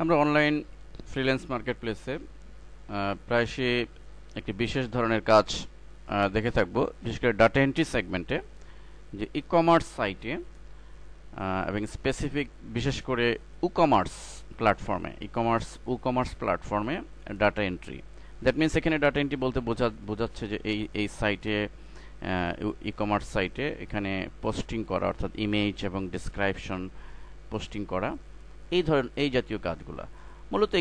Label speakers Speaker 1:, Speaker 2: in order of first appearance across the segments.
Speaker 1: আমরা online freelance মার্কেটপ্লেসে প্রায়শই একটি বিশেষ ধরনের কাজ দেখে থাকবো, বিশেষ করে ডাটা এন্ট্রি সেগমেন্টে, যে ই কমার্স সাইটে এবং স্পেসিফিক বিশেষ করে ই কমার্স প্ল্যাটফর্মে ডাটা এন্ট্রি। দ্যাট মিনস এখানে ডাটা এন্ট্রি বলতে বোঝাচ্ছে যে এই সাইটে, ই কমার্স সাইটে এখানে পোস্টিং করা, অর্থাৎ ইমেজ এবং ডিসক্রিপশন পোস্টিং করা, এই জাতীয় কাজগুলা মূলত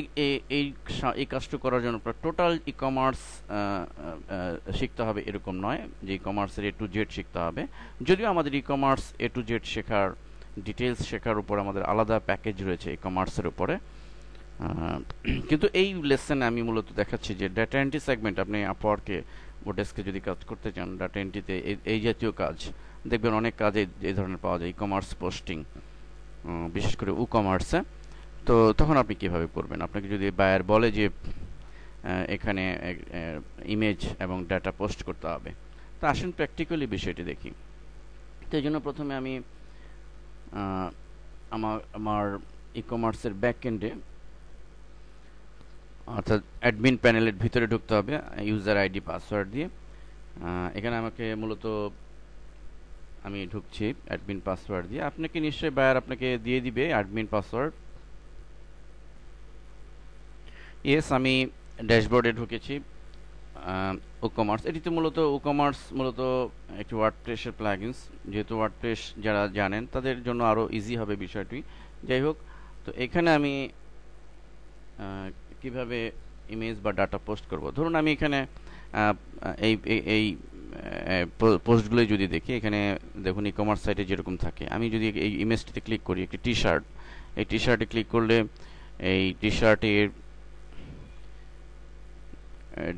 Speaker 1: এই কাজটা করার জন্য টোটাল ই কমার্স শিখতে হবে এরকম নয় যে ই কমার্সের এ টু জেড শিখতে হবে। যদিও আমাদের e commerce A to Z শেখার, ডিটেলস শেখার উপর আমাদের আলাদা প্যাকেজ রয়েছে ই কমার্সের উপরে। কিন্তু এই লেসনে আমি মূলত দেখাচ্ছি যে ডাটা এন্ট্রি সেগমেন্ট, আপনি আপওয়ার্কে, ওডেস্কে যদি কাজ করতে চান ডাটা এন্ট্রিতে, এই জাতীয় কাজ দেখবেন অনেক কাজে এই ধরনের পাওয়া যায়, ই কমার্স পোস্টিং, বিশেষ করে কমার্সে। তো তখন আপনি কিভাবে করবেন? আপনাকে যদি বায়ার বলে যে এখানে ইমেজ এবং ডাটা পোস্ট করতে হবে, তো আসেন প্র্যাকটিক্যালি বিষয়টি দেখি। তো এই জন্য প্রথমে আমি আমার ই কমার্সের ব্যাক এন্ডে, অর্থাৎ অ্যাডমিন প্যানেলের ভিতরে ঢুকতে হবে ইউজার আইডি পাসওয়ার্ড দিয়ে। এখানে আমাকে মূলত আমি ঢুকছি অ্যাডমিন পাসওয়ার্ড দিয়ে। আপনাকে নিশ্চয়ই বায়ার আপনাকে দিয়ে দিবে অ্যাডমিন পাসওয়ার্ড। ইয়েস, আমি ড্যাশবোর্ডে ঢুকেছি। কমার্স, এটিতে মূলত কমার্স মূলত একটি ওয়ার্ডপ্রেসের প্লাগইনস। যেহেতু ওয়ার্ডপ্রেস যারা জানেন তাদের জন্য আরও ইজি হবে বিষয়টি। যাই হোক, তো এখানে আমি কিভাবে ইমেজ বা ডাটা পোস্ট করব, ধরুন আমি এখানে এই এই পোস্টগুলোই যদি দেখি, এখানে দেখুন ই কমার্স সাইটে যেরকম থাকে, আমি যদি এই ইমেজটিতে ক্লিক করি, একটি টি শার্ট, এই টি শার্টে ক্লিক করলে এই টি শার্টের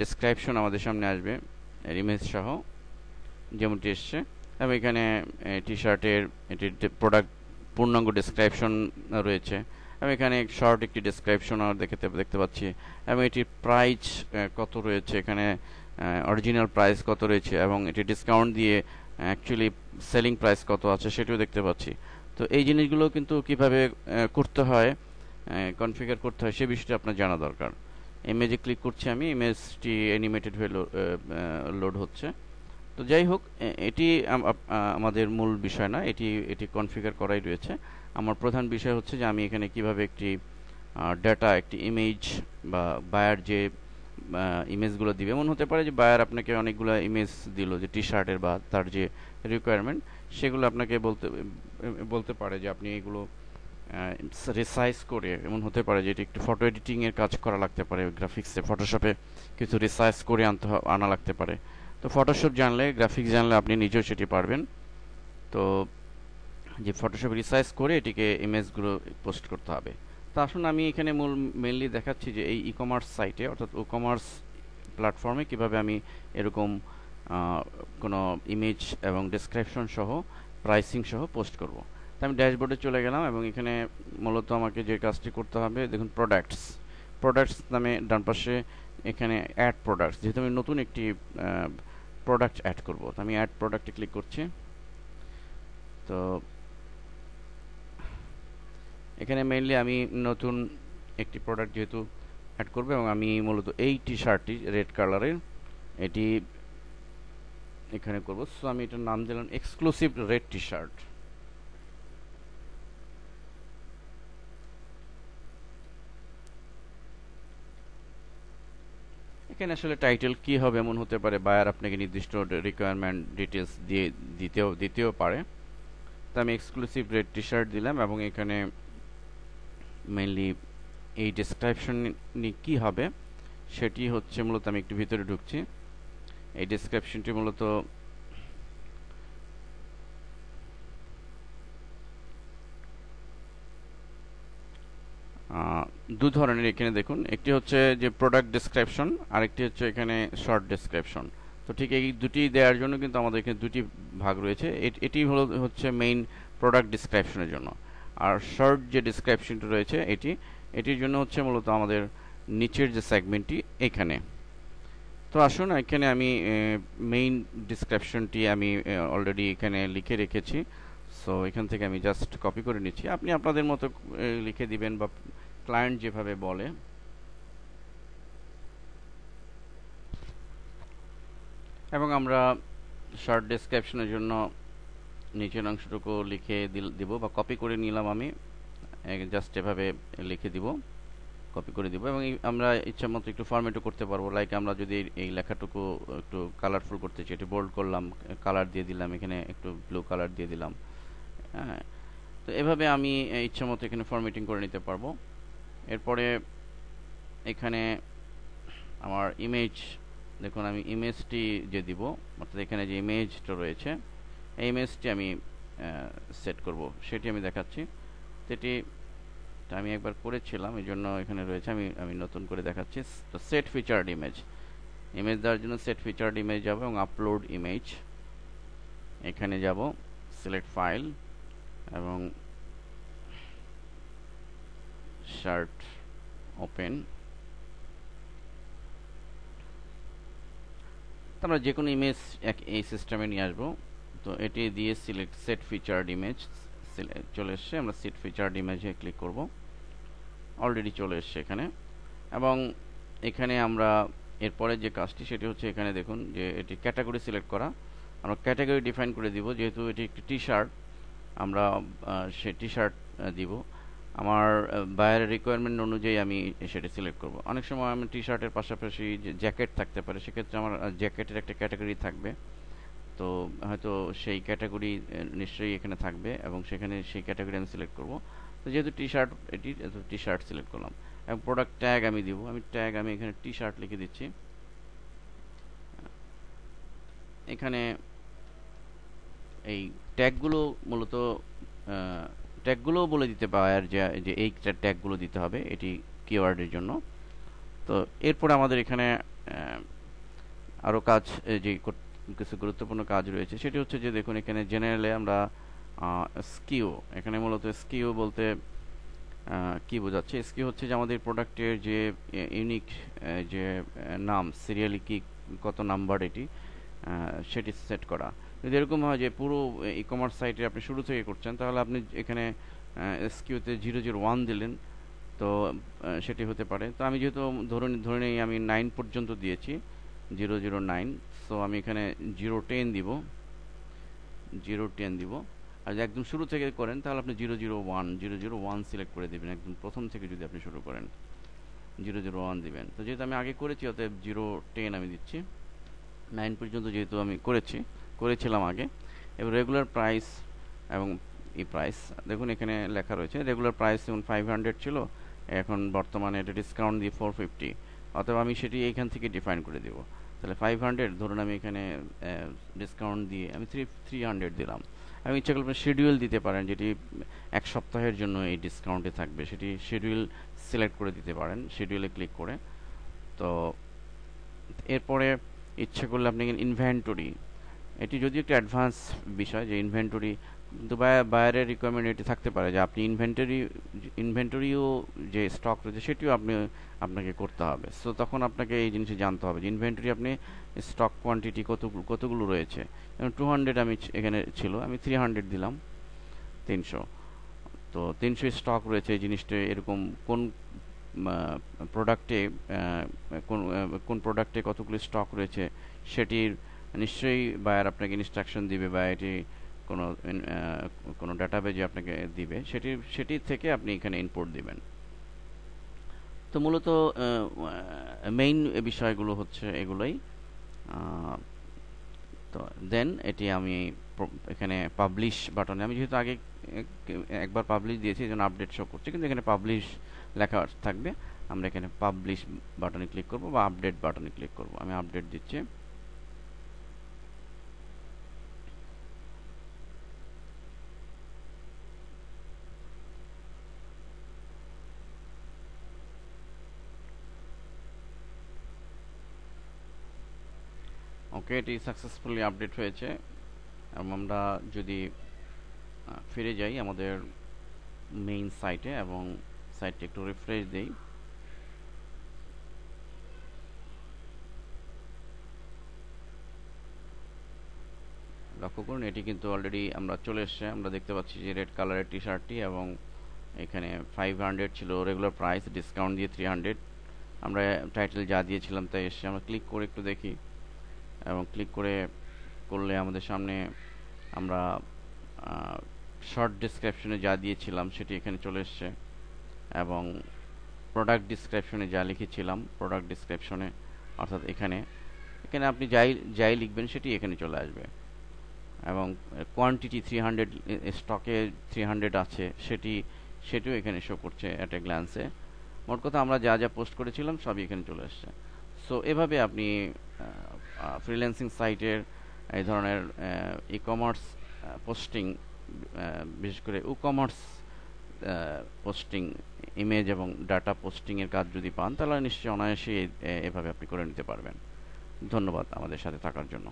Speaker 1: ডেসক্রিপশন আমাদের সামনে আসবে ইমেজ সহ, যেমনটি এসছে। এবং এখানে টি শার্টের এটির প্রোডাক্ট পূর্ণাঙ্গ ডেসক্রিপশন রয়েছে, এবং এখানে শর্ট একটি ডেসক্রিপশন দেখতে পাচ্ছি, এবং এটির প্রাইস কত রয়েছে, এখানে অরিজিনাল প্রাইস কত রয়েছে, এবং এটি ডিসকাউন্ট দিয়ে অ্যাকচুয়ালি সেলিং প্রাইস কত আছে সেটিও দেখতে পাচ্ছি। তো এই জিনিসগুলো কিন্তু কিভাবে করতে হয়, কনফিগার করতে হয়, সে বিষয়টি আপনার জানা দরকার। ইমেজে ক্লিক করছি আমি, ইমেজটি অ্যানিমেটেড হয়ে লোড হচ্ছে। তো যাই হোক, এটি আমাদের মূল বিষয় না, এটি কনফিগার করাই রয়েছে। আমার প্রধান বিষয় হচ্ছে যে আমি এখানে কিভাবে একটি ডাটা, একটি ইমেজ বা বায়ার যে ইমেজগুলো দিবে, এমন হতে পারে যে বায়ার আপনাকে অনেকগুলো ইমেজ দিল যে টি শার্টের, বা তার যে রিকোয়ারমেন্ট সেগুলো আপনাকে বলতে পারে যে আপনি এগুলো রিসাইজ করে, এমন হতে পারে যে এটি একটু ফটো এডিটিংয়ের কাজ করা লাগতে পারে, গ্রাফিক্সে ফটোশপে কিছু রিসাইজ করে আনা লাগতে পারে। তো ফটোশপ জানলে, গ্রাফিক্স জানলে আপনি নিজেও সেটি পারবেন। তো যে ফটোশপ রিসাইজ করে এটিকে ইমেজগুলো পোস্ট করতে হবে। তা আসুন আমি এখানে মেনলি দেখাচ্ছি যে এই ই কমার্স সাইটে, অর্থাৎ কমার্স প্ল্যাটফর্মে কীভাবে আমি এরকম কোনো ইমেজ এবং ডেসক্রিপশন সহ, প্রাইসিং সহ পোস্ট করব। তো আমি ড্যাশবোর্ডে চলে গেলাম, এবং এখানে মূলত আমাকে যে কাজটি করতে হবে, দেখুন প্রোডাক্টস নামে ডান পাশে এখানে অ্যাড প্রোডাক্টস, যেহেতু আমি নতুন একটি প্রোডাক্ট অ্যাড করব, তো আমি অ্যাড প্রোডাক্টে ক্লিক করছি। তো এখানে মেইনলি আমি নতুন একটি প্রোডাক্ট যেহেতু অ্যাড করবো, এবং আমি মূলত এই টি শার্টটি রেড কালারের, এটি এখানে করব। সো আমি এটার নাম দিলাম এক্সক্লুসিভ রেড টি শার্ট। এখানে আসলে টাইটেল কি হবে, এমন হতে পারে বায়ার আপনাকে নির্দিষ্ট রিকোয়ারমেন্ট ডিটেলস দিয়ে দিতেও পারে। তো আমি এক্সক্লুসিভ রেড টি শার্ট দিলাম, এবং এখানে মেইনলি এই ডেসক্রিপশন কি হবে সেটি হচ্ছে মূলত, আমি একটু ভিতরে ঢুকছি। এই ডেসক্রিপশনটি মূলত দু ধরনের। এখানে দেখুন, একটি হচ্ছে যে প্রোডাক্ট ডেসক্রিপশন, আরেকটি হচ্ছে এখানে শর্ট ডেসক্রিপশন। তো ঠিক এই দুটি দেওয়ার জন্য কিন্তু আমাদের এখানে দুটি ভাগ রয়েছে। এটি হচ্ছে মেইন প্রোডাক্ট ডেসক্রিপশনের জন্য, আর শর্ট যে ডেসক্রিপশনটি রয়েছে এটির জন্য হচ্ছে মূলত আমাদের নিচের যে সেগমেন্টটি এখানে। তো আসুন, এখানে আমি মেইন ডিসক্রিপশনটি আমি অলরেডি এখানে লিখে রেখেছি। সো এখান থেকে আমি জাস্ট কপি করে নিচ্ছি, আপনি আপনাদের মতো লিখে দিবেন বা ক্লায়েন্ট যেভাবে বলে। এবং আমরা শর্ট ডেসক্রিপশনের জন্য নিচের অংশটুকু লিখে দিব বা কপি করে নিলাম, আমি জাস্ট এভাবে লিখে দিব, কপি করে দিব। এবং আমরা ইচ্ছা মতো একটু ফরম্যাটও করতে পারবো। লাইক আমরা যদি এই লেখাটুকু একটু কালারফুল করতে চাই, একটু বোল্ড করলাম, কালার দিয়ে দিলাম, এখানে একটু ব্লু কালার দিয়ে দিলাম। হ্যাঁ, তো এভাবে আমি ইচ্ছা মতো এখানে ফরম্যাটিং করে নিতে পারবো। এরপরে এখানে আমার ইমেজ, দেখুন আমি ইমেজটি যে দিব, অর্থাৎ এখানে যে ইমেজটা রয়েছে এই ইমেজটি আমি সেট করব, সেটি আমি দেখাচ্ছি। সেটি আমি একবার করেছিলাম, এই জন্য এখানে রয়েছে, আমি নতুন করে দেখাচ্ছি। তো সেট ফিচার্ড ইমেজ দেওয়ার জন্য সেট ফিচার্ড ইমেজ যাব এবং আপলোড ইমেজ, এখানে যাব, সিলেক্ট ফাইল এবং শার্ট ওপেন। আমরা যে কোনো ইমেজ এই সিস্টেমে নিয়ে আসবো। তো এটি দিয়ে সিলেক্ট সেট ফিচার্ড ইমেজ চলে এসছে, আমরা সেট ফিচার্ড ইমেজে ক্লিক করব। অলরেডি চলে এসছে এখানে। এবং এখানে আমরা এরপরে যে কাজটি সেটি হচ্ছে, এখানে দেখুন যে এটি ক্যাটাগরি সিলেক্ট করা। আমরা ক্যাটাগরি ডিফাইন করে দিব, যেহেতু এটি একটি টি শার্ট, আমরা সে টি শার্ট দিব। আমার বায়ারের রিকোয়ারমেন্ট অনুযায়ী আমি সেটি সিলেক্ট করব। অনেক সময় আমি টি শার্টের পাশাপাশি যে জ্যাকেট থাকতে পারে, সেক্ষেত্রে আমার জ্যাকেটের একটা ক্যাটাগরি থাকবে। তো হয়তো সেই ক্যাটাগরি নিশ্চয়ই এখানে থাকবে এবং সেখানে সেই ক্যাটাগরি আমি সিলেক্ট করব। তো যেহেতু টি শার্ট, এটি টি শার্ট সিলেক্ট করলাম। এবং প্রোডাক্ট ট্যাগ আমি দিব, আমি এখানে টি শার্ট লিখে দিচ্ছি। এখানে এই ট্যাগগুলো মূলত ট্যাগগুলো বলে দিতে বায়ার যে এই ট্যাগগুলো দিতে হবে এটি কিওয়ার্ডের জন্য। তো এরপরে আমাদের এখানে আরও কাজ, যে কিছু গুরুত্বপূর্ণ কাজ রয়েছে, সেটি হচ্ছে যে দেখুন এখানে জেনারেলে আমরা স্কিউ, এখানে মূলত স্কিউ বলতে কি বোঝাচ্ছে? স্কিউ হচ্ছে যে আমাদের প্রোডাক্টের যে ইউনিক যে নাম, সিরিয়ালি কি কত নাম্বার এটি, সেটি সেট করা। যদি এরকম হয় যে পুরো ই কমার্স সাইটে আপনি শুরু থেকে করছেন, তাহলে আপনি এখানে এসকিউতে 001 দিলেন, তো সেটি হতে পারে। তো আমি যেহেতু ধরে নিই আমি 9 পর্যন্ত দিয়েছি, 009, সো আমি এখানে 010 দিব, 010 দিব। আর যদি একদম শুরু থেকে করেন তাহলে আপনি 001 সিলেক্ট করে দেবেন। একদম প্রথম থেকে যদি আপনি শুরু করেন 001 দিবেন। তো যেহেতু আমি আগে করেছি, অতএব 010 আমি দিচ্ছি। 9 পর্যন্ত যেহেতু আমি করেছিলাম আগে। এবং রেগুলার প্রাইস এবং প্রাইস দেখুন এখানে লেখা রয়েছে, রেগুলার প্রাইস যেমন 500 ছিল, এখন বর্তমানে এটা ডিসকাউন্ট দিয়ে 450, অথবা আমি সেটি এইখান থেকে ডিফাইন করে দেব। তাহলে 500 ধরুন, আমি এখানে ডিসকাউন্ট দিয়ে আমি 300 দিলাম। আমি ইচ্ছা করলে শিডিউল দিতে পারেন, যেটি 1 সপ্তাহের জন্য এই ডিসকাউন্টে থাকবে, সেটি শিডিউল সিলেক্ট করে দিতে পারেন বাটনে ক্লিক করে। তো এরপরে ইচ্ছে করলে আপনি ইনভেন্টরি, এটি যদিও একটি অ্যাডভান্স বিষয় যে ইনভেন্টরি, কিন্তু বায়ারের রিকোয়ারমেন্ট এটি থাকতে পারে যে আপনি ইনভেন্টরিও যে স্টক রয়েছে সেটিও আপনাকে করতে হবে। সো তখন আপনাকে এই জিনিসটি জানতে হবে যে ইনভেন্টরি আপনি স্টক কোয়ান্টিটি কতগুলো রয়েছে। 200 আমি এখানে ছিল, আমি 300 দিলাম, 300। তো 300 স্টক রয়েছে এই জিনিসটা, এরকম কোন প্রোডাক্টে কোন প্রোডাক্টে কতগুলো স্টক রয়েছে সেটির নিশ্চয়ই বায়ার আপনাকে ইনস্ট্রাকশন দিবে, বা এটি কোনো ডাটাবেজে আপনাকে দিবে, সেটির থেকে আপনি এখানে ইনপুট দিবেন। তো মূলত মেইন বিষয়গুলো হচ্ছে এগুলোই। তো দেন এটি আমি এখানে পাবলিশ বাটনে, আমি যেহেতু আগে একবার পাবলিশ দিয়েছি এই জন্য আপডেট শো করছে, কিন্তু এখানে পাবলিশ লেখা থাকবে। আমরা এখানে পাবলিশ বাটনে ক্লিক করব বা আপডেট বাটনে ক্লিক করব। আমি আপডেট দিচ্ছি। ওকে, এটি সাকসেসফুলি আপডেট হয়েছে। এবং আমরা যদি ফিরে যাই আমাদের মেইন সাইটে এবং সাইটটি একটু রিফ্রেশ দেই, লক্ষ্য করুন এটি কিন্তু অলরেডি আমরা চলে এসছে। আমরা দেখতে পাচ্ছি যে রেড কালারের টি শার্টটি এবং এখানে 500 ছিল রেগুলার প্রাইস, ডিসকাউন্ট দিয়ে 300। আমরা টাইটেল যা দিয়েছিলাম তাই এসে আমরা ক্লিক করে একটু দেখি, এবং ক্লিক করলে আমাদের সামনে আমরা শর্ট ডিসক্রিপশনে যা দিয়েছিলাম সেটি এখানে চলে এসছে, এবং প্রোডাক্ট ডিসক্রিপশনে যা লিখেছিলাম প্রোডাক্ট ডিসক্রিপশনে অর্থাৎ এখানে এখানে আপনি যাই লিখবেন সেটি এখানে চলে আসবে, এবং কোয়ান্টিটি 300, স্টকে 300 আছে সেটিও এখানে শো করছে অ্যাট এ গ্ল্যান্সে। মোট কথা আমরা যা যা পোস্ট করেছিলাম সবই এখানে চলে আসছে। সো এভাবে আপনি ফ্রিল্যান্সিং সাইটের এই ধরনের ই কমার্স পোস্টিং, বিশেষ করে কমার্স পোস্টিং, ইমেজ এবং ডাটা পোস্টিংয়ের কাজ যদি পান তাহলে নিশ্চয়ই অনায়াসেই এভাবে আপনি করে নিতে পারবেন। ধন্যবাদ আমাদের সাথে থাকার জন্য।